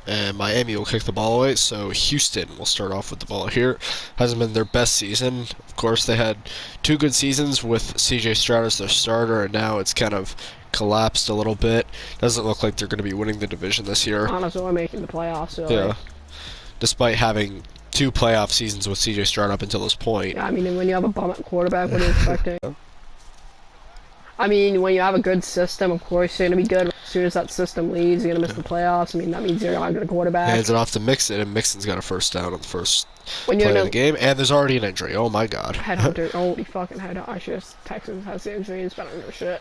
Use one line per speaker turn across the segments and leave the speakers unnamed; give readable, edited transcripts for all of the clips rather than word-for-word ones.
And Miami will kick the ball away, so Houston will start off with the ball here. Hasn't been their best season. Of course, they had 2 good seasons with CJ Stroud as their starter, and now it's kind of collapsed a little bit. Doesn't look like they're going to be winning the division this year.
Honestly, we're making the playoffs. So
Yeah. Despite having 2 playoff seasons with CJ Stroud up until this point.
Yeah, I mean, when you have a bum at quarterback, what are you expecting? I mean, when you have a good system, of course you're going to be good. As soon as that system leaves, you're going to miss the playoffs. I mean, that means you're not a good quarterback.
Hands it off to Mixon, and Mixon's got a first down on the first
when
play
you're
of the game. And there's already an injury. Oh my god.
Headhunter. Holy fucking headhunter. Actually, Texans has the injuries, but I don't know shit.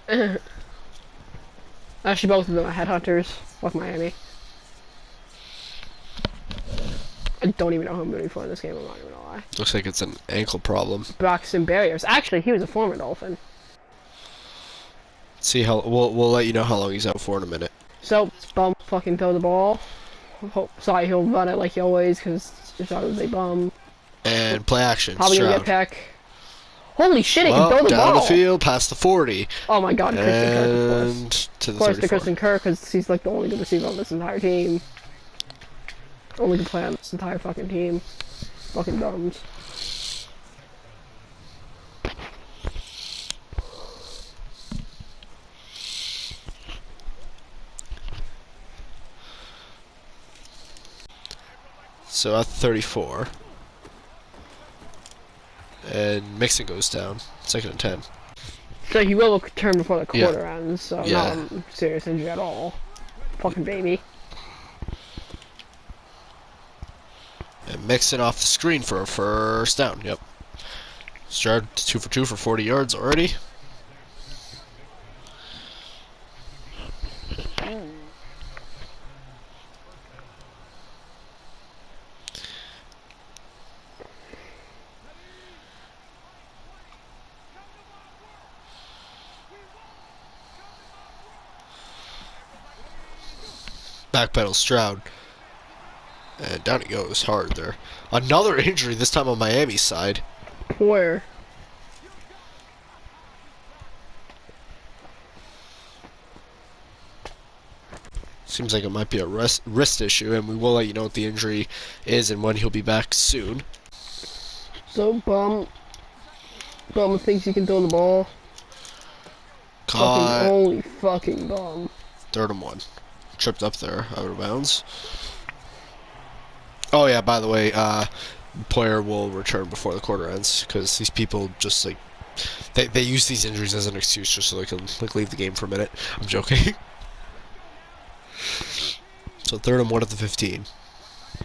Actually, both of them are headhunters with Miami. I don't even know who I'm rooting for in this game, I'm not even gonna lie.
Looks like it's an ankle problem.
Braxton Berrios. Actually, he was a former Dolphin.
See how we'll let you know how long he's out for in a minute.
So, bum fucking throw the ball. Sorry, he'll run it like he always, because Stroud is a bum.
And play action.
Probably
Stroud.
gonna get pick. Holy shit, he can throw the
down
ball!
the field, past the 40.
Oh my god, Christian Kirk, of course.
And to the
Of course,
34.
to Christian Kirk, because he's like the only good receiver on this entire team. Only good player on this entire fucking team. Fucking bums.
So at 34. And Mixon goes down. 2nd and 10.
So he will return before the quarter ends, so
Yeah.
not a serious injury at all. Fucking baby.
And Mixon off the screen for a first down. Yep. Stroud 2 for 2 for 40 yards already. Backpedal Stroud. And down he goes hard there. Another injury, this time on Miami's side.
Where?
Seems like it might be a wrist issue, and we will let you know what the injury is and when he'll be back soon.
So, bum thinks he can throw the ball.
Caught.
Fucking holy fucking bum.
3rd and 1. Tripped up there, out of bounds. Oh yeah, by the way, player will return before the quarter ends, because these people just like they use these injuries as an excuse just so they can like leave the game for a minute. I'm joking. So 3rd and 1 at the 15.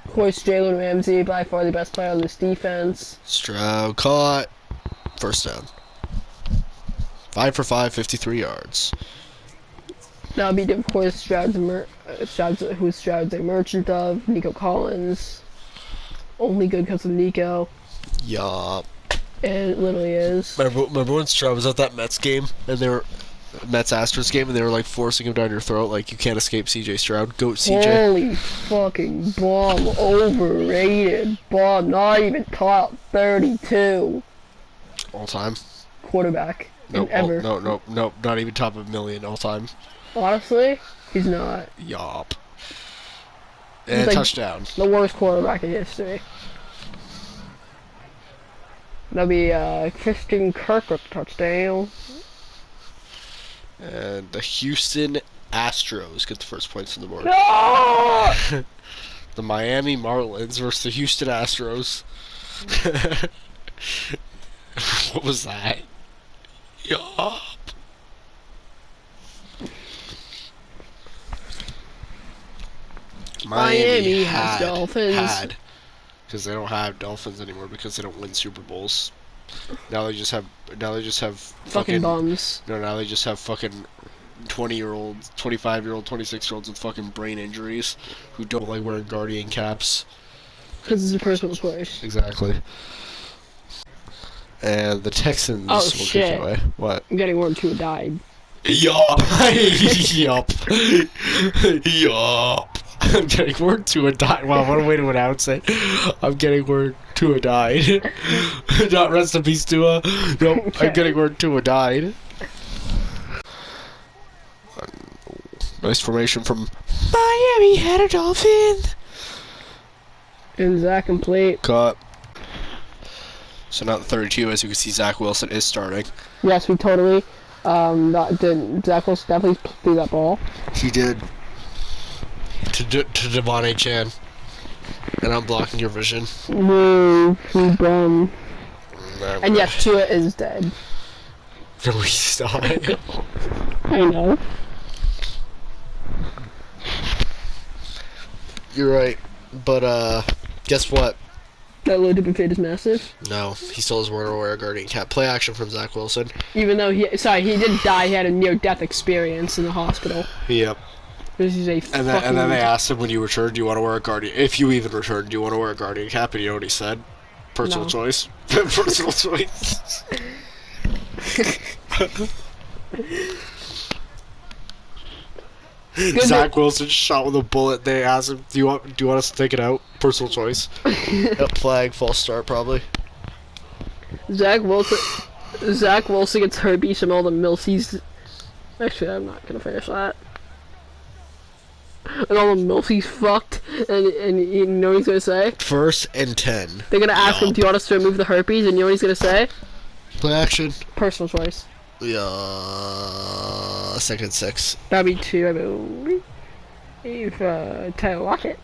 Of course, Jalen Ramsey, by far the best player on this defense.
Stroud caught. First down. 5 for 5, 53 yards.
That'll be, of course, Stroud's a merchant of. Nico Collins. Only good because of Nico.
Yup.
And it literally is.
Remember when Stroud was at that Mets game, and they were Mets Astros game, and they were like forcing him down your throat, like you can't escape CJ Stroud. Goat CJ.
Holy fucking bomb. Overrated. Bomb. Not even top 32
All time.
quarterback
Nope.
ever.
Nope. Not even top of a million all time.
Honestly, he's not.
Yup.
He's
And
like
touchdown.
the worst quarterback in history. That'll be Christian Kirk with the touchdown.
And the Houston Astros get the first points in the board.
No!
The Miami Marlins versus the Houston Astros. What was that? Yup.
Miami has Dolphins.
Because they don't have Dolphins anymore because they don't win Super Bowls. Now they just have
Fucking bums.
No, now they just have fucking 20-year-olds, 25-year-old, 26-year-olds with fucking brain injuries who don't like wearing Guardian caps.
Because it's a personal choice.
Exactly. And the Texans
Oh,
will
shit.
kick it away. What?
I'm getting word 2 died.
Yup. Yup. Yup. I'm getting word Tua died. Wow, what a way to announce it. I'm getting word Tua died. Not rest in peace, Tua. Nope, I'm getting word Tua died. Nice formation from Miami. Had a Dolphin.
And Zach complete.
Caught. So now the 32, as you can see, Zach Wilson is starting.
Yes, we totally. Zach Wilson definitely threw that ball.
He did. To Devon A. Chan. And I'm blocking your vision.
No, he's done. And yes, Tua is dead.
No, he's not.
I know.
You're right. But, guess what?
That low dip fade is massive.
No, he still has one aware guarding cat. Play action from Zach Wilson.
Even though he didn't die, he had a near-death experience in the hospital.
Yep.
This is a
And then they asked him when you return, do you want to wear a guardian? If you even return, do you want to wear a guardian cap? And you know what he said? Personal choice. Personal choice. Zach Wilson shot with a bullet. They asked him, "Do you want us to take it out?" Personal choice. Yep, flag, false start, probably.
Zach Wilson gets herpes from all the milsies. Actually, I'm not gonna finish that. And all the milsies fucked, and you know what he's gonna say?
1st and 10.
They're gonna ask him, "Do you want us to remove the herpes?" And you know what he's gonna say?
Play action.
Personal choice.
Yeah, 2nd and 6.
That'd be 2, I believe. Tyler Lockett.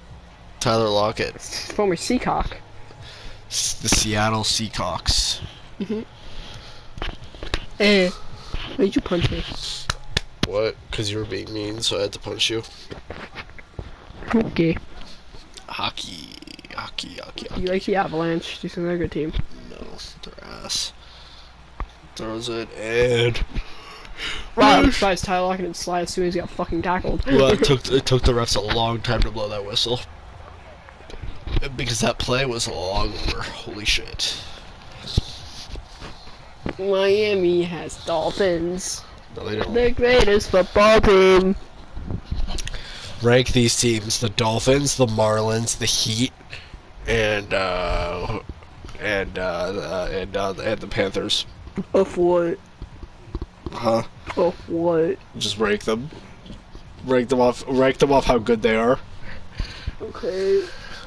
Tyler Lockett.
Former Seacock.
The Seattle Seahawks.
Why did you punch me?
What? Because you were being mean, so I had to punch you.
Okay.
Hockey.
You like the Avalanche? Do you think they're a good team?
No, their ass. Throws it and.
Wow, I'm surprised Tyler Lockett didn't slide as soon as he got fucking tackled.
Well, it took the refs a long time to blow that whistle. Because that play was a long over. Holy shit.
Miami has Dolphins.
No, they don't.
The greatest football team.
Rank these teams: the Dolphins, the Marlins, the Heat, and the Panthers.
Of what?
Huh?
Of what?
Just rank them. Rank them off how good they are.
Okay.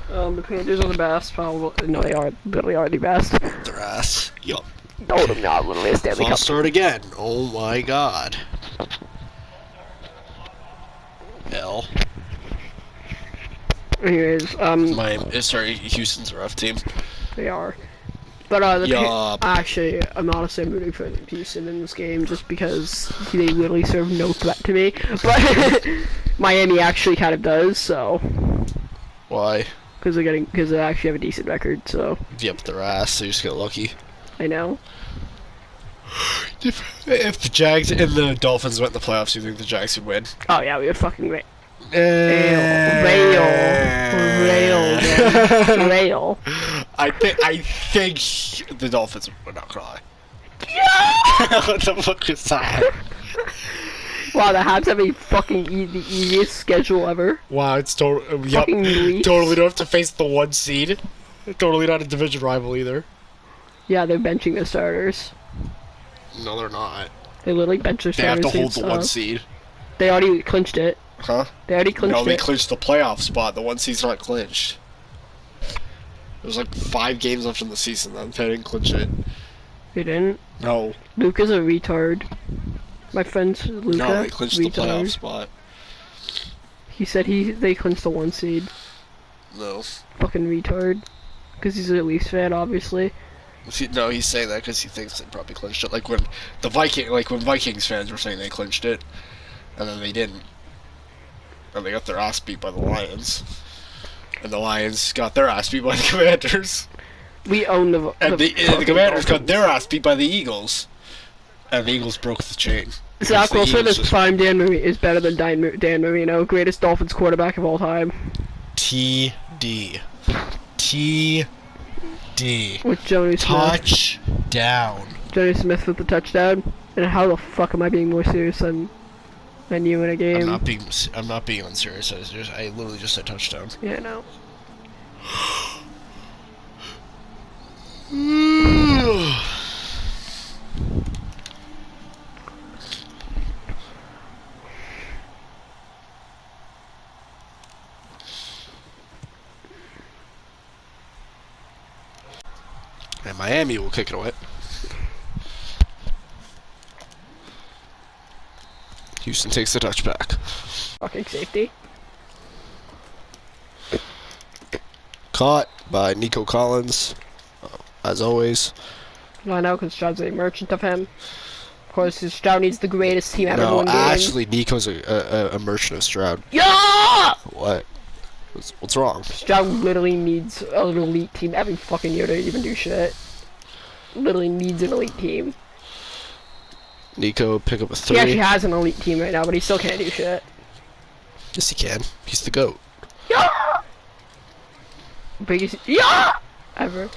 The Panthers are the best, probably. No, they really are the best.
Their ass. Yup.
No, they're not. Literally a Stanley Cup.
I'll start again. Oh my god. L.
Anyways,
Houston's a rough team.
they are. But actually, I'm honestly rooting for Houston in this game just because they literally serve no threat to me. But Miami actually kind of does, so.
Why?
Because they actually have a decent record, so.
Yep, their ass. So you just get lucky.
I know.
If the Jags and the Dolphins went in the playoffs, you think the Jags would win?
Oh yeah, we would fucking rail.
I think the Dolphins would not cry. What the fuck is that?
Wow, the Habs have a fucking the easiest schedule ever.
Wow, it's totally. Yep,
Fucking
totally don't have to face the 1 seed. Totally not a division rival either.
Yeah, they're benching their starters.
No, they're not.
They literally bench their
They have
starters.
to hold the 1 seed.
They already clinched it.
Huh?
They already clinched it.
No, they clinched the playoff spot. The 1 seed's not clinched. There's like 5 games left in the season, then they didn't clinch it.
They didn't?
No.
Luca's a retard. My friend's Luca.
No, they clinched the playoff spot.
He said they clinched the 1 seed.
No.
Fucking retard. Because he's a Leafs fan, obviously.
No, he's saying that because he thinks they probably clinched it. Like when Vikings fans were saying they clinched it, and then they didn't, and they got their ass beat by the Lions, and the Lions got their ass beat by the Commanders.
We own the
Commanders got their ass beat by the Eagles, and the Eagles broke the chain.
Zach Wilson is prime is better than Dan Marino, greatest Dolphins quarterback of all time.
TD.
With Johnny Smith.
Touchdown.
Johnny Smith with the touchdown. And how the fuck am I being more serious than you in a game?
I'm not being unserious. I literally just said touchdown.
Yeah, I know.
And Miami will kick it away. Houston takes the touchback.
Fucking safety.
Caught by Nico Collins, as always.
I know, because Stroud's a merchant of him. Of course, Stroud needs the greatest team ever to
No,
win games.
actually, Nico's a merchant of Stroud.
Yeah!
What? What's wrong?
Stroud literally needs an elite team every fucking year to even do shit. Literally needs an elite team.
Nico pick up a 3.
He actually has an elite team right now, but he still can't do shit.
Yes, he can. He's the GOAT.
Yeah! Biggest ever.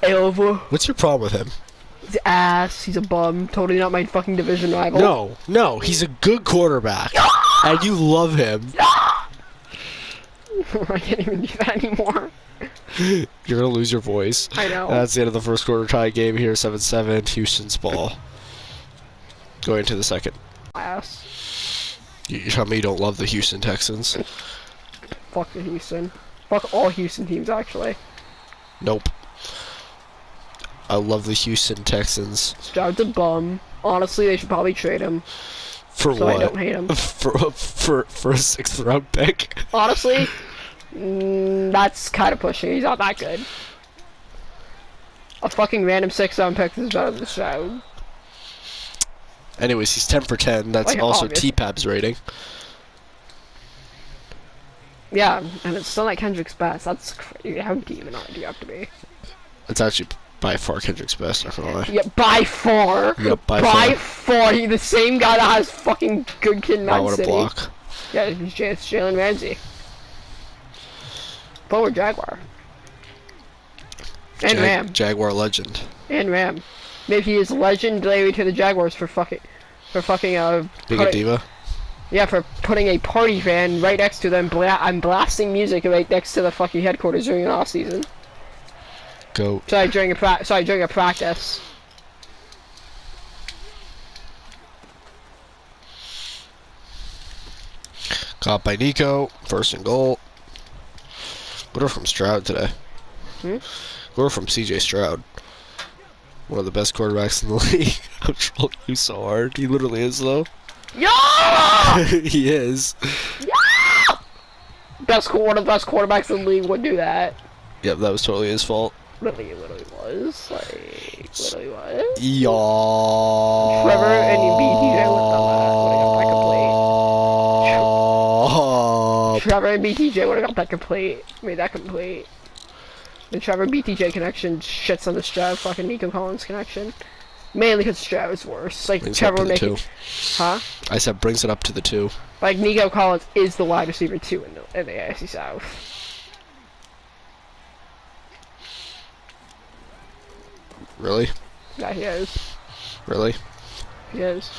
Over.
What's your problem with him?
He's ass. He's a bum. Totally not my fucking division rival.
No, he's a good quarterback, and you love him.
I can't even do that anymore.
You're gonna lose your voice.
I know.
That's the end of the first quarter. Tie game here, 7-7. Houston's ball. Going to the second.
Ass.
You tell me you don't love the Houston Texans?
Fuck the Houston. Fuck all Houston teams, actually.
Nope. I love the Houston Texans.
Stroud's a bum. Honestly, they should probably trade him.
For
So
what?
I don't hate him.
For a 6th round pick.
Honestly, that's kind of pushing. He's not that good. A fucking random 6th round pick is better than Stroud.
Anyways, he's 10 for 10. That's
Like,
also
obvious.
T-Pab's rating.
Yeah, and it's still like Kendrick's best. That's crazy. How demonized do you have to be?
It's actually by far Kendrick's best, not gonna lie.
Yeah, by far.
Yep,
by far. He's the same guy that has fucking good kid in
I
Man
want to
City.
block.
Yeah, it's Jalen Ramsey. Forward Jaguar. And Ram.
Jaguar legend.
And Ram. Maybe he is legendary to the Jaguars for fucking
Big Diva.
yeah, for putting a party van right next to them. I'm blasting music right next to the fucking headquarters during an off season.
Go.
During a practice.
Caught by Nico. 1st and goal. Good from Stroud today. Good from CJ Stroud. One of the best quarterbacks in the league. I'm trolling you so hard. He literally is, though.
Yeah!
He is.
Yeah! One of the best quarterbacks in the league would do that.
Yep, that was totally his fault.
Literally was. Like, literally was.
Yeah.
Trevor and BTJ would have got that complete. Trevor and BTJ would have got that complete. Made that complete. The Trevor BTJ connection shits on the Stroud fucking Nico Collins connection. Mainly because Stroud is worse. Like,
Brings
Trevor
it up to the
making.
2.
Huh?
I said brings it up to the 2.
Like, Nico Collins is the wide receiver 2 in the AFC South.
Really?
Yeah, he is.
Really?
He is.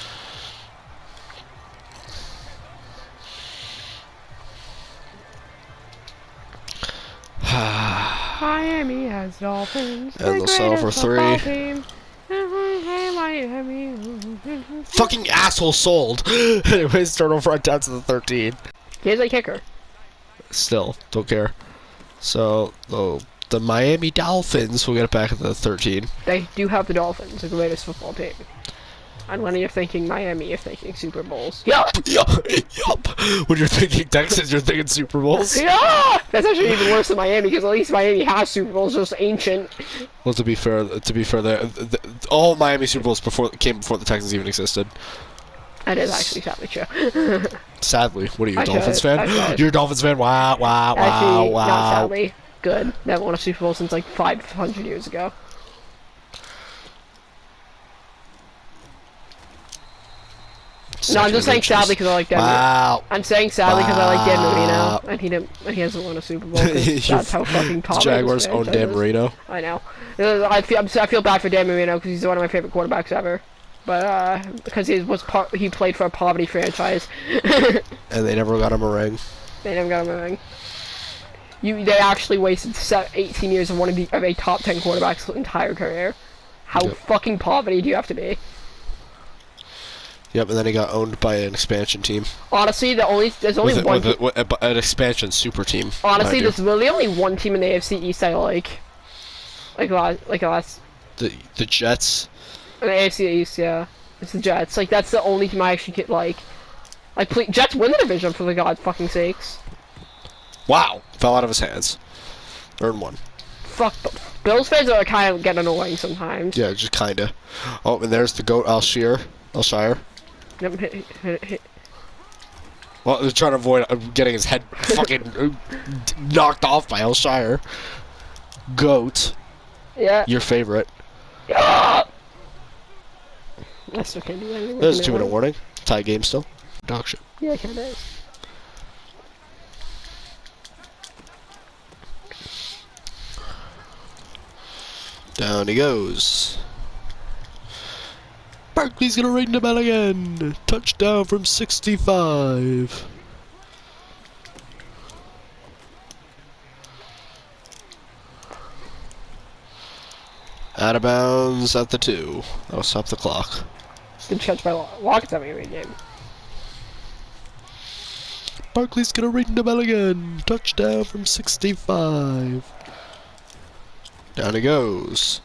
Miami has Dolphins.
And they'll settle for 3. Fucking asshole sold. Anyways, turnover on down to the 13.
He's a kicker.
Still, don't care. So, the Miami Dolphins will get it back at the 13.
They do have the Dolphins, the greatest football team. And when you're thinking Miami, you're thinking Super Bowls. Yup!
Yup! When you're thinking Texans, you're thinking Super Bowls.
Yeah! That's actually even worse than Miami, because at least Miami has Super Bowls, just ancient.
Well, to be fair, all Miami Super Bowls came before the Texans even existed.
That is actually sadly true.
Sadly, what are you, a
I
Dolphins
should.
fan? You're a Dolphins fan? Wow, wow, wow,
Actually,
wow.
not sadly. Good. They haven't won a Super Bowl since like 500 years ago. No, I'm just saying sadly because I like Dan.
Wow.
I'm saying sadly because I like Dan Marino, and he hasn't won a Super Bowl. 'Cause that's how fucking
The
popular
Jaguars
this
own
franchise
Dan
is.
Marino.
I know. I feel bad for Dan Marino because he's one of my favorite quarterbacks ever. But because he played for a poverty franchise.
And they never got him a ring.
They never got him a ring. They actually wasted 18 years of of a top 10 quarterback's entire career. How
Yep.
fucking poverty do you have to be?
Yep, and then he got owned by an expansion team.
Honestly, there's only one.
With an expansion super team.
Honestly,
mind you.
there's really only one team in the AFC East I like. like last.
The Jets.
The AFC East, yeah. It's the Jets. Like that's the only team I actually get like. Like please, Jets win the division for the god fucking sakes.
Wow, fell out of his hands. Earned one.
Fuck. Bills fans are kind of getting annoying sometimes.
Yeah, just kinda. Oh, and there's the goat Alshire.
Yep, hit.
Well, they're trying to avoid getting his head fucking knocked off by Alshire. Goat.
Yeah.
Your favorite.
I still can't do anything.
There's a 2-minute warning. Tie game still. Dog shit.
Yeah, it kinda is.
Down he goes. Barkley's gonna ring the bell again. Touchdown from 65. Out of bounds at the 2. That'll stop the clock.
Good catch by Lockett's having a great game.
Barkley's gonna ring the bell again. Touchdown from 65. Down he goes.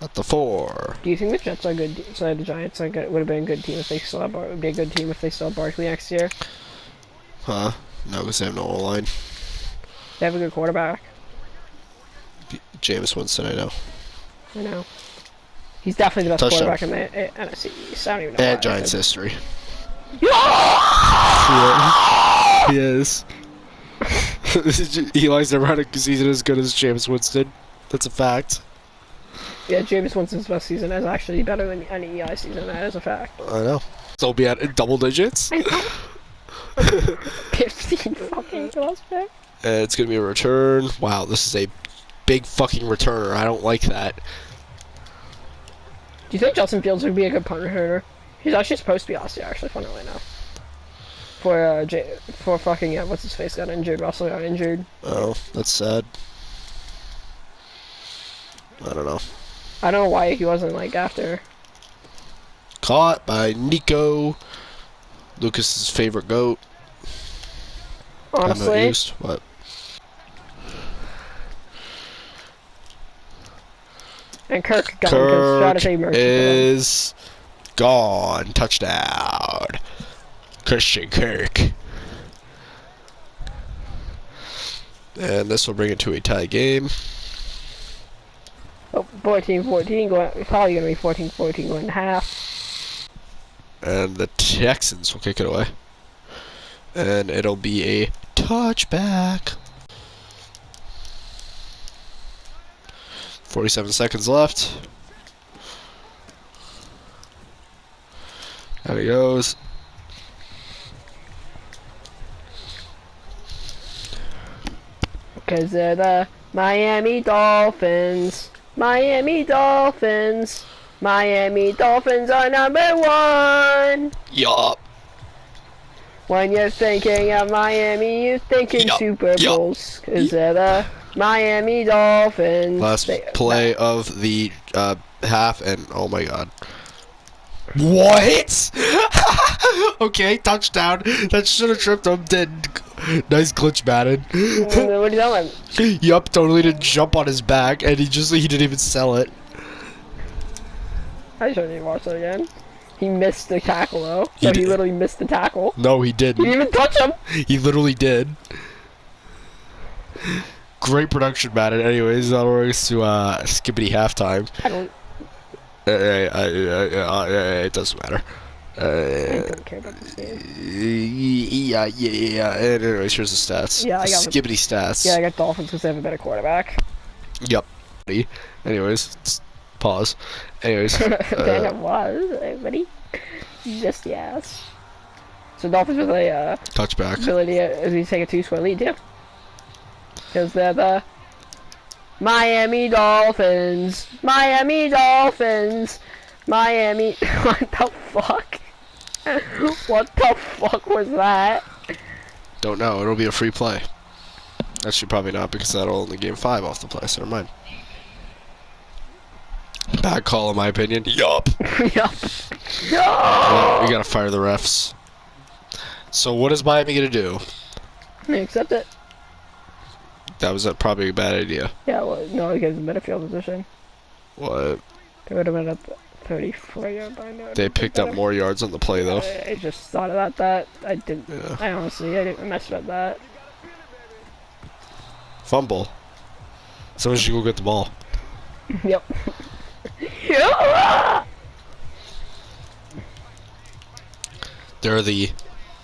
At the 4.
Do you think the Jets are good? So the Giants are good, would have been a good team if they still had would be a good team if they still had Barkley next year.
Huh? No, because they have no O-line.
They have a good quarterback.
Jameis Winston, I know.
I know. He's definitely the best
Touchdown.
quarterback in the NFC East. I don't even know.
And Giants history.
Yeah!
He is. Eli's never had a season as good as Jameis Winston. That's a fact.
Yeah, Jameis Winston's best season is actually better than any EI season. That is a fact.
I know. Still be at double digits.
I know. 15 fucking last pick.
It's gonna be a return. Wow, this is a big fucking returner. I don't like that.
Do you think Justin Fields would be a good punt returner? He's actually supposed to be last year, actually, funnily enough. For fucking, yeah, what's his face got injured, Russell got injured.
Oh, that's sad. I don't know.
I don't know why he wasn't, like, after.
Caught by Nico. Lucas's favorite goat. I'm not
Honestly.
used. What?
And Kirk got him because strategy merchant.
Is gone. Touchdown. Christian Kirk. And this will bring it to a tie game.
Oh, 14-14, probably going to be 14-14 going to half.
And the Texans will kick it away. And it'll be a touchback. 47 seconds left. There he goes.
Because they're the Miami Dolphins. Miami Dolphins. Miami Dolphins are #1.
Yup.
When you're thinking of Miami, you're thinking Super Bowls. Because they're the Miami Dolphins.
Last play of the half, and oh my god. What? Okay, touchdown. That should have tripped him. Nice glitch, Madden.
What are you doing?
Yup, totally didn't jump on his back, and he didn't even sell it.
I shouldn't even watch that again. He missed the tackle though. He literally missed the tackle.
No, he didn't.
He didn't even touch him.
He literally did. Great production, Madden. Anyways, that brings to skippity halftime.
I don't.
It doesn't matter.
I don't care about this game.
Yeah. Anyways, here's the stats.
Yeah, I got
skippity stats.
Yeah, I got Dolphins because they have a better quarterback.
Yep. Anyways, pause. Anyways.
Then it was, everybody. Just yes. So Dolphins with a
touchback.
ability to take a 2-score lead too. Because they're the Miami Dolphins. Miami Dolphins. Miami. What the fuck? What the fuck was that?
Don't know. It'll be a free play. Actually, probably not because that'll only game 5 off the play. So never mind. Bad call, in my opinion. Yup.
Yup.
Well, we gotta fire the refs. So what is Miami gonna do?
Accept it.
That was probably a bad idea.
Yeah, well, no, because a better field position.
What?
They would have been up 34-yard line.
They picked up more yards on the play, though.
I just thought about that. I didn't.
Yeah.
I honestly, I didn't mess with that.
Fumble. Someone should go get the ball.
Yep. Yeah!
They're the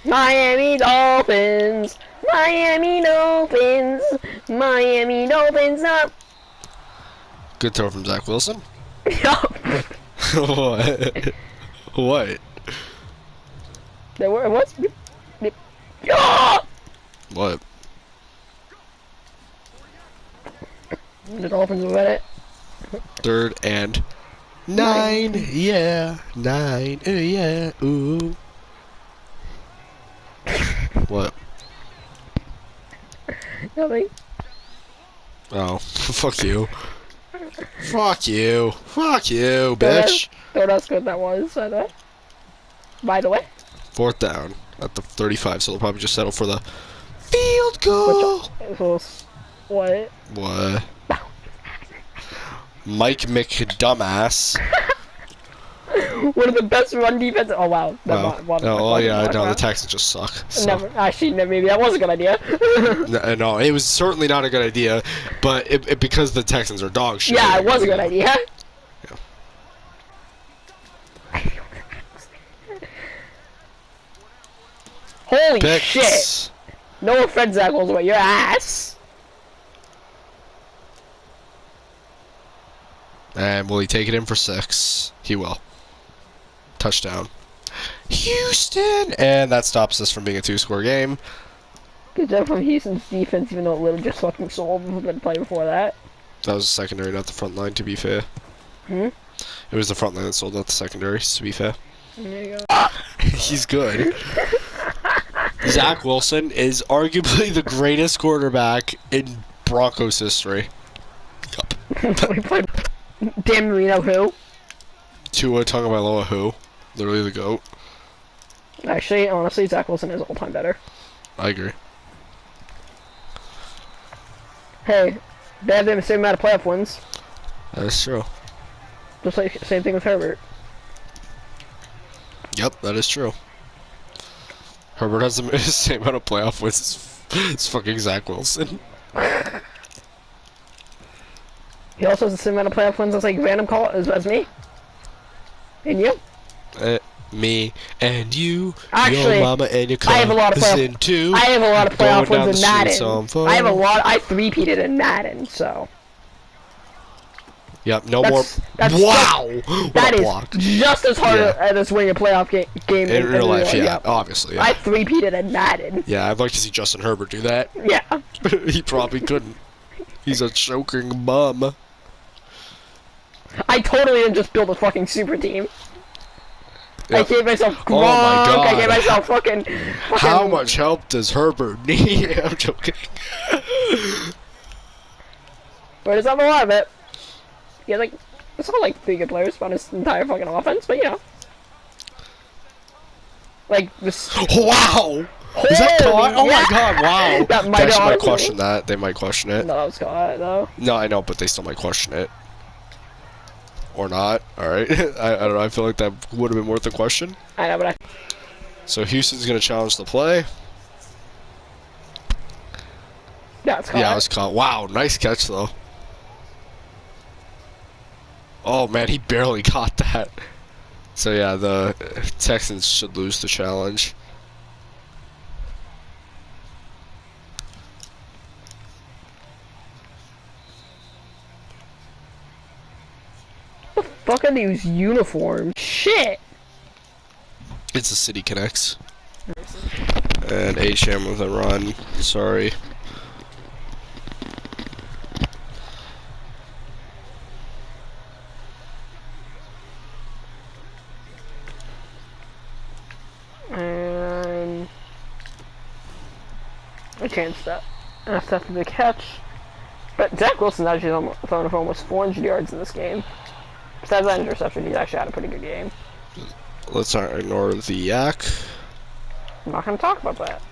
Miami Dolphins. Miami Dolphins. Miami Dolphins up.
good throw from Zach Wilson.
Yup.
What? What?
There were what's yeah!
What?
The Dolphins will win it.
3rd and 9. Yeah. 9. Yeah. Ooh. What?
Nothing.
Oh. Fuck you. Fuck you. Fuck you, bitch.
Don't ask what that was, by the way.
4th down at the 35, so they'll probably just settle for the field goal.
What?
What? Mike McDumbass.
One of the best run defense. Oh wow.
Oh yeah, no, the Texans just suck. So.
Never. Actually, maybe that was a good idea.
No, it was certainly not a good idea, but because the Texans are dog shit.
Yeah, it was a good idea.
Yeah.
Holy
Picks.
shit! No offense, Zach Wilson, but your ass.
And will he take it in for 6? He will. Touchdown. Houston! And that stops us from being a 2-score game.
Good job from Houston's defense, even though it literally just fucking sold the play before that.
That was the secondary, not the front line, to be fair.
Hmm?
It was the front line that sold, not the secondary, to be fair.
There you go.
He's good. Zach Wilson is arguably the greatest quarterback in Broncos history.
We played Dan Marino, who?
Tua Tagovailoa, who? Literally the GOAT.
Actually, honestly, Zach Wilson is all-time better.
I agree.
Hey, they have the same amount of playoff wins.
That's true.
Just like, same thing with Herbert.
Yep, that is true. Herbert has the same amount of playoff wins as fucking Zach Wilson.
He also has the same amount of playoff wins as like random call as me. And you?
Me and you,
Actually,
your mama and your
I have a lot of
cousin too.
I have a lot of playoff
Going down
wins in
the streets on
Madden.
foot.
I have a lot. I three-peated in Madden, so.
Yep, no
That's
more. Wow!
That
What a
is
block.
just as hard as winning a playoff game
In real life, yeah, obviously. Yeah.
I three-peated in Madden.
Yeah, I'd like to see Justin Herbert do that.
Yeah.
He probably couldn't. He's a choking bum.
I totally didn't just build a fucking super team.
Yep.
I gave myself Gronk.
Oh my God.
I gave myself fucking
How much help does Herbert need? I'm joking.
But it's not a lot of it. Yeah, like, it's not like 3 good players on his entire fucking offense, but you know. Like, this.
Wow! Is that caught? Oh
yeah.
my God! Wow.
That might
They actually might
honestly-
question that. They might question it.
No, that was caught, though.
No, I know, but they still might question it. Or not. Alright. I don't know. I feel like that would have been worth a question.
I know, but I.
So Houston's going to challenge the play.
Yeah, it's caught.
Yeah, it was caught. Wow. Nice catch, though. Oh, man. He barely caught that. So, yeah, the Texans should lose the challenge.
Fuck are these uniforms? Shit!
It's the City Connects. And H-Sham with a run. Sorry.
And I changed that. That's after the catch. But Zach Wilson's actually thrown for almost 400 yards in this game. Besides that interception, he's actually had a pretty good game.
Let's not ignore the yak.
I'm not going to talk about that.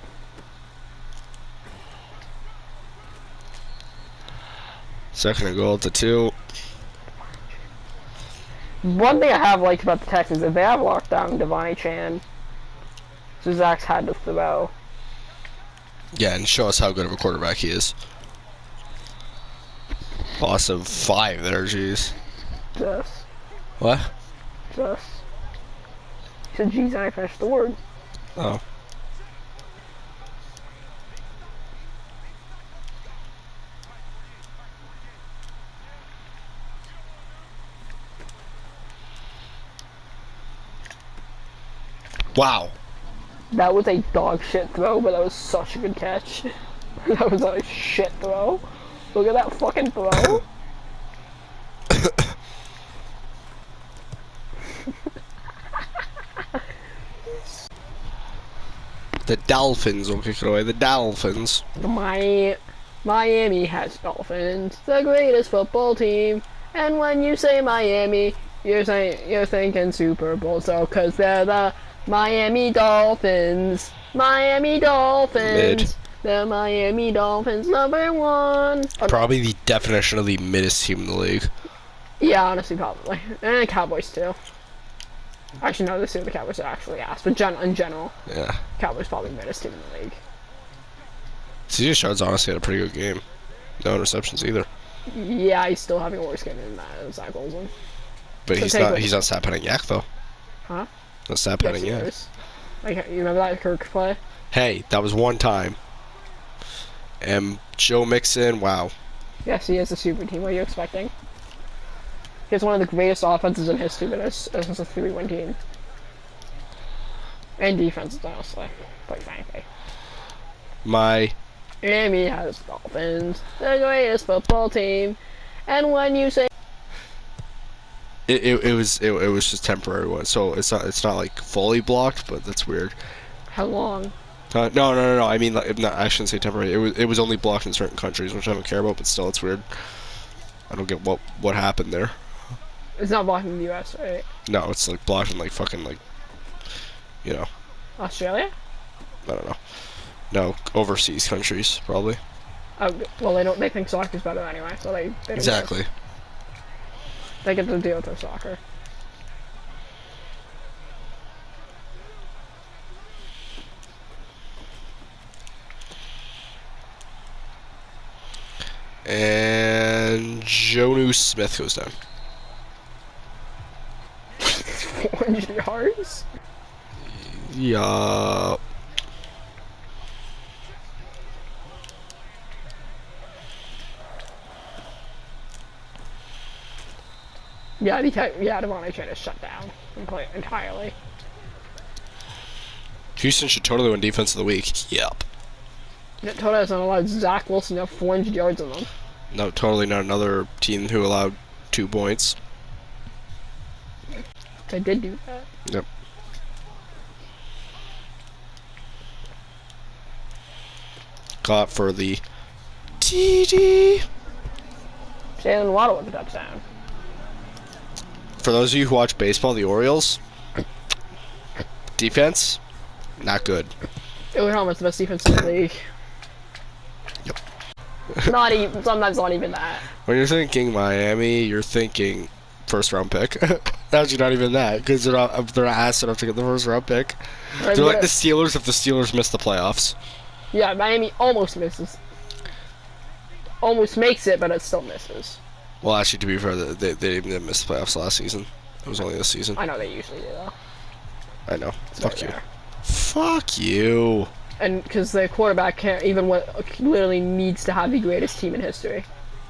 Second and goal at the 2.
One thing I have liked about the Texans is they have locked down Devontae Chan. So Zach's had to throw.
Yeah, and show us how good of a quarterback he is. Awesome 5 there, jeez.
Just.
What?
Just. He said, geez, and I finished the word.
Oh. Wow.
That was a dog shit throw, but that was such a good catch. That was a shit throw. Look at that fucking throw.
The Dolphins will kick it away. The Dolphins.
Miami has Dolphins, the greatest football team. And when you say Miami, you're thinking Super Bowl. So, cause they're the Miami Dolphins. Miami Dolphins.
Mid.
The Miami Dolphins, #1.
Probably the definition of the middest team in the league.
Yeah, honestly, probably. And the Cowboys, too. Actually, no, this year the Cowboys are actually ass. But in general,
Yeah.
Cowboys probably the greatest team in the league.
CJ Stroud's honestly had a pretty good game. No interceptions either.
Yeah, he's still having a worse game than Zach Wilson.
But
So
he's not stat padding yak though.
Huh?
Not stat
Yes,
padding
he
yak.
is. Like, you remember that Kirk play?
Hey, that was one time. And Joe Mixon, wow.
Yes, he is a super team. What are you expecting? He has one of the greatest offenses in history, but it's a 3-win team. And defenses, honestly. Quite frankly. Miami has Dolphins, the greatest football team. And when you say
It was just temporary one, so it's not like fully blocked, but that's weird.
how long?
No. I mean, like, no, I shouldn't say temporary. It was only blocked in certain countries, which I don't care about, but still, it's weird. I don't get what happened there.
It's not blocked in the U.S., right?
No, it's like blocked in like fucking like, you know,
Australia?
I don't know. No, overseas countries probably.
Oh, well, they think soccer's better anyway, so they don't
Exactly.
care. They get to deal with their soccer.
And Jonu Smith goes down.
400 yards?
Yeah.
Yeah, Devontae Chan is shut down entirely.
Houston should totally win Defense of the Week. Yep.
Totally hasn't allowed Zach Wilson to have 400 yards on them.
No, totally not another team who allowed 2 points.
They did do that.
Yep. Caught for the TD.
Jalen Waddle with a touchdown.
For those of you who watch baseball, the Orioles defense, not good.
It was almost the best defense in the league.
Yep.
Not even, sometimes not even that.
When you're thinking Miami, you're thinking first round pick. Actually, not even that, because they're not ass enough to get the first round pick.
Right,
They're like the Steelers if the Steelers miss the playoffs.
Yeah, Miami almost misses. Almost makes it, but it still misses.
Well, actually, to be fair, they didn't miss the playoffs last season. It was only this season.
I know they usually do, though.
I know.
It's
Fuck you.
rare.
Fuck you.
And because the quarterback can't even literally needs to have the greatest team in history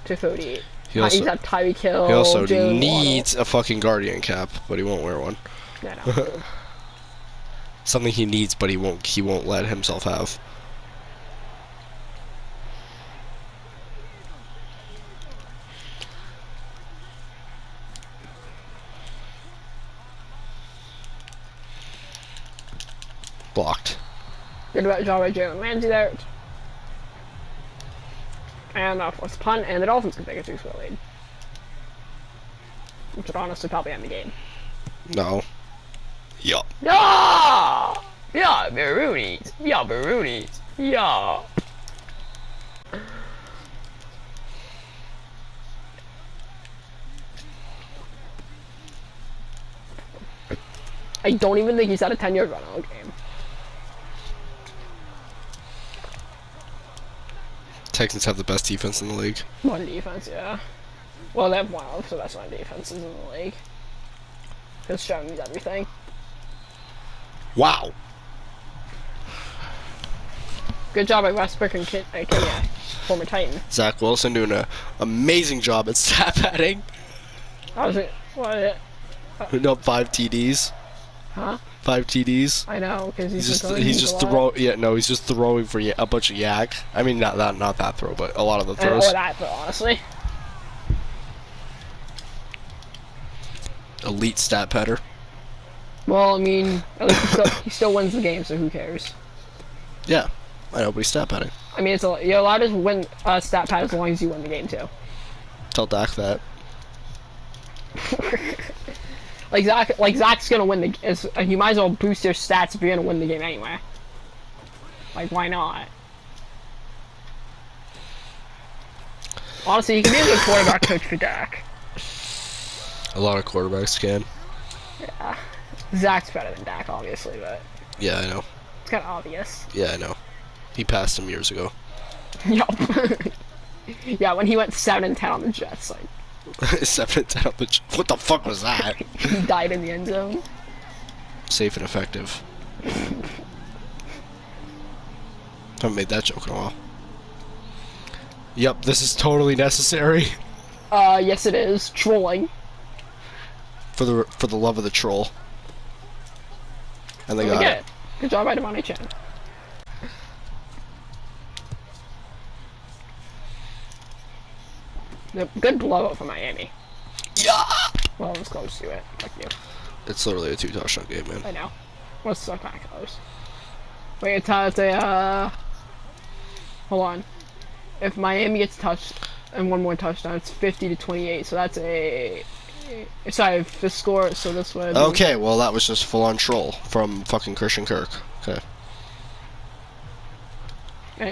to 38. He's had Tyreek Hill.
He also
Jalen
needs a fucking Guardian cap, but he won't wear one.
Waddle. Yeah, no.
Something he needs, but he won't let himself have. Blocked.
Good job by Jalen Ramsey there. And forced punt, and the Dolphins can take a 2-score lead. Which would honestly probably end the game.
No. Yup.
Yeah! Yeah, Maroonies. Yeah, Maroonies. Yeah. I don't even think he's had a 10-yard run all game.
Texans have the best defense in the league.
One defense, yeah. Well, they have one of the best defenses in the league. Because Stroud means everything.
Wow.
Good job by Westbrook and Kenya, former Titan.
Zach Wilson doing an amazing job at stat padding.
How was it? What?
No, 5 TDs.
Huh?
5 TDs.
I know, because
He's just throwing. Yeah, no, he's just throwing for a bunch of yak. I mean, not that throw, but a lot of the throws.
Or that throw, honestly.
Elite stat patter.
Well, I mean, at least he still wins the game, so who cares?
Yeah, I know, but he's stat padding.
I mean, you're allowed to win stat pad as long as you win the game too.
Tell Dak that.
Zach's gonna win the. You might as well boost your stats if you're gonna win the game anyway. Like, why not? Honestly, you can be a good quarterback coach for Dak.
A lot of quarterbacks can.
Yeah, Zach's better than Dak, obviously, but.
Yeah, I know.
It's kind of obvious.
Yeah, I know. He passed him years ago.
Yup. Yeah, when he went 7-10 on the Jets, like.
7-10 on the Jets. What the fuck was that?
He died in the end zone.
Safe and effective. Haven't made that joke in a while. Yep, this is totally necessary.
Yes it is. Trolling.
For the love of the troll. And they got it.
Good job by Devontae Chan. Good blowout for Miami.
Yeah!
Well, it was close to it. Fuck you.
It's literally a 2-touchdown game, man.
I know. Well, it's kind of close. Wait, it's a, hold on. If Miami gets touched and one more touchdown, it's 50-28. So that's a. Sorry, if the score. So this would.
Okay, well that was just full-on troll from fucking Christian Kirk. Okay.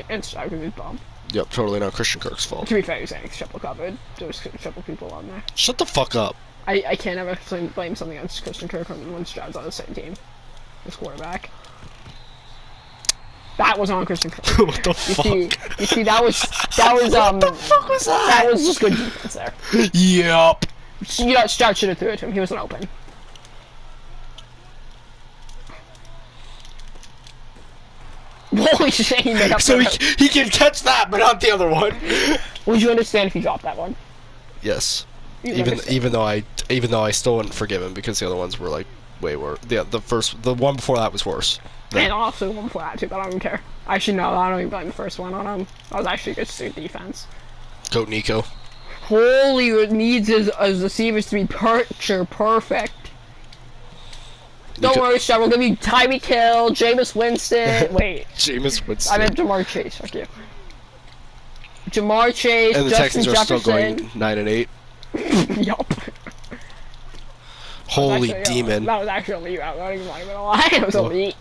And Stroud with his bomb.
Yep, totally not Christian Kirk's fault.
To be fair, you're saying it's triple covered. There was triple people on there.
Shut the fuck up.
I can't ever blame something on Christian Kirk when Stroud's on the same team. This quarterback. That was on Christian Kirk.
What the fuck?
You see, that was
What the fuck was that?
That was just good defense there.
Yep.
You know, Stroud should have threw it to him. He wasn't open. Holy shit, he made up.
So he can catch that, but not the other one.
Would you understand if he dropped that one?
Yes. Even though I still wouldn't forgive him because the other ones were like way worse. The one before that was worse.
And also the one before that too, but I don't even care. Actually, no, I don't even blame the first one on him. That was actually a good suit defense.
Goat Nico.
Holy, what needs his receivers to be perfect. Don't worry, Stroud, we'll give you Tyreek Hill, Jameis Winston. Wait.
Jameis Winston.
I meant Jamar Chase, fuck you. Jamar Chase,
and the
Justin
Texans are
Jefferson.
still going 9-8.
Yup.
Holy demon.
That was actually elite. I'm not even gonna lie. It was elite.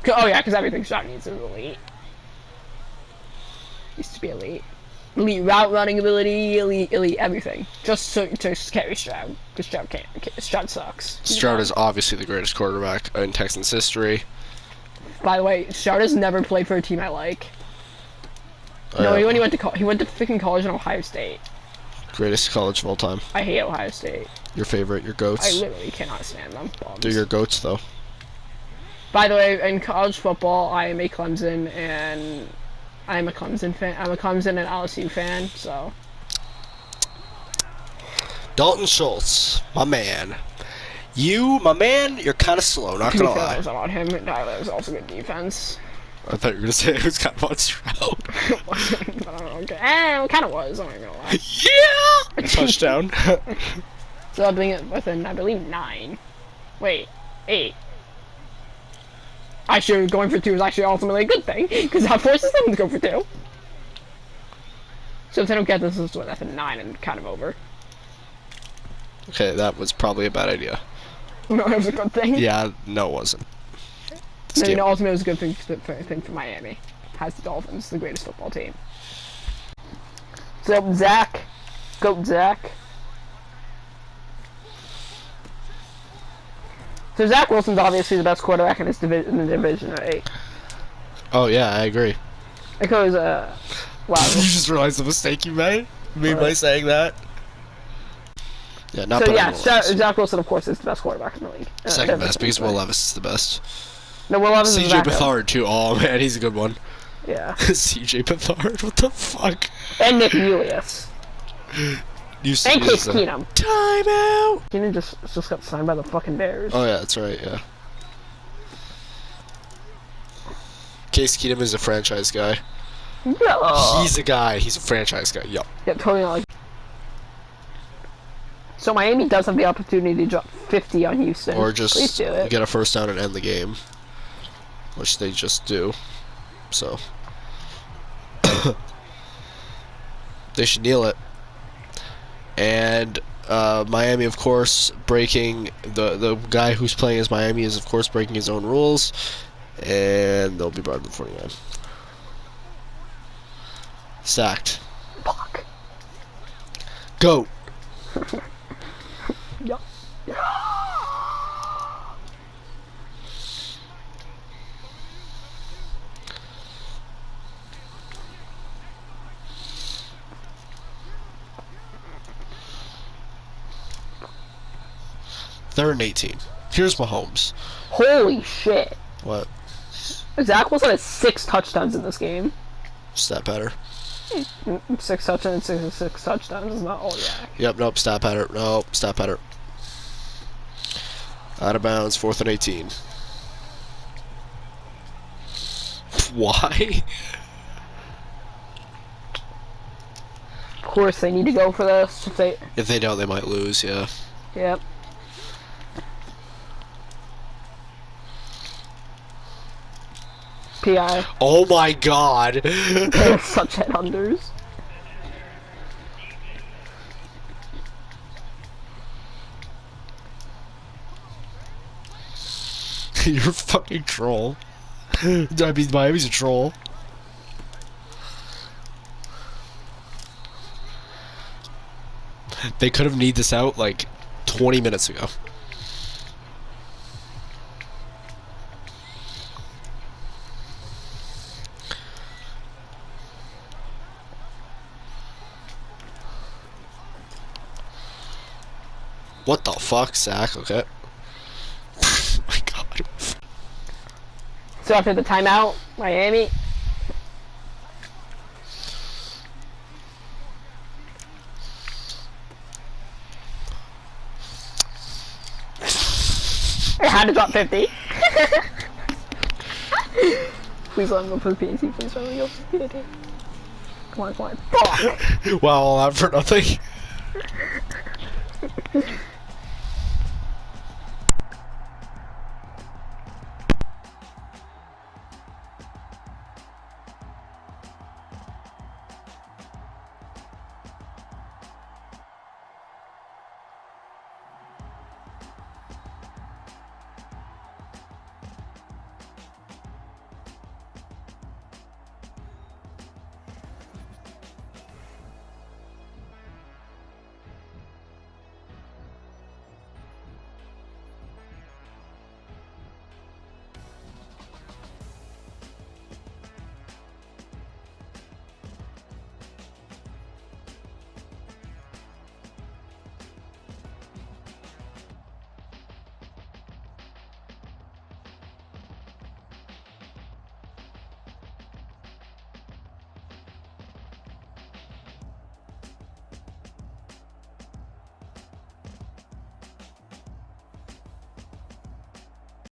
Oh yeah, because everything Stroud needs is elite. Used to be elite. Elite route running ability, elite everything. Just to carry Stroud, because Stroud can't. Stroud sucks.
Stroud is obviously the greatest quarterback in Texans history.
By the way, Stroud has never played for a team I like. No, he went to freaking college in Ohio State.
Greatest college of all time.
I hate Ohio State.
Your favorite, your goats.
I literally cannot stand them. Bums.
They're your goats, though.
By the way, in college football, I am a Clemson and I'm a Clemson fan. I'm a Clemson and LSU fan, so.
Dalton Schultz, my man. My man, you're kind of slow, not gonna lie.
It was on him. Tyler was also good defense.
I thought you were gonna say it was kind of on Stroud.
It wasn't, but I don't know. It kind of was, I'm not gonna lie.
Yeah! Touchdown.
So I'll bring it within, I believe, 9. Wait, 8. Actually, going for 2 is actually ultimately a good thing, because that forces them to go for 2. So if they don't get this, it's within 9 and kind of over.
Okay, that was probably a bad idea.
No, it was a good thing.
Yeah, no, it wasn't.
No, you know, ultimately it was a good thing for Miami. Has the Dolphins, the greatest football team. So, Zach. Goat Zach. So Zach Wilson's obviously the best quarterback in his in the division, right?
Oh yeah, I agree.
Because wow.
You just realized the mistake you made by saying that. Yeah, not
so
better
yeah,
than Will Levis.
Zach Wilson, of course, is the best quarterback in the league.
Second best because Will Levis is the best.
No, Will Levis is
CJ Beathard too. Oh man, he's a good one.
Yeah.
CJ Beathard, what the fuck?
And Nick Mulius. And Case Keenum.
Timeout.
Keenum just got signed by the fucking Bears.
Oh yeah, that's right. Yeah. Case Keenum is a franchise guy.
Yeah.
He's a guy. He's a franchise guy. Yup.
Yeah, totally not like. So Miami does have the opportunity to drop 50 on Houston.
Or just
Please do it.
get a first down and end the game, which they just do. So they should kneel it. And Miami, of course, breaking the guy who's playing as Miami is of course breaking his own rules, and they'll be brought to the 49. Sacked.
Fuck.
Go.
Yup.
3rd and 18. Here's Mahomes.
Holy shit.
What?
Zach Wilson has 6 touchdowns in this game.
Stat pattern.
6 touchdowns and 6 touchdowns is not all Yak.
Yep, nope, stat pattern. Nope, stat pattern. Out of bounds, 4th and 18. Why?
Of course, they need to go for this.
If they don't, they might lose, yeah.
Yep. PI.
Oh my god!
They're such headhunters.
You're a fucking troll. I mean, Miami's a troll. They could have kneed this out like 20 minutes ago. What the fuck, Zach? Okay. Oh my god.
So after the timeout, Miami. I had to drop 50. Please let him go for the PAT. Please let him go for the PAT. Come on, come on. Fuck!
Wow, all out for nothing.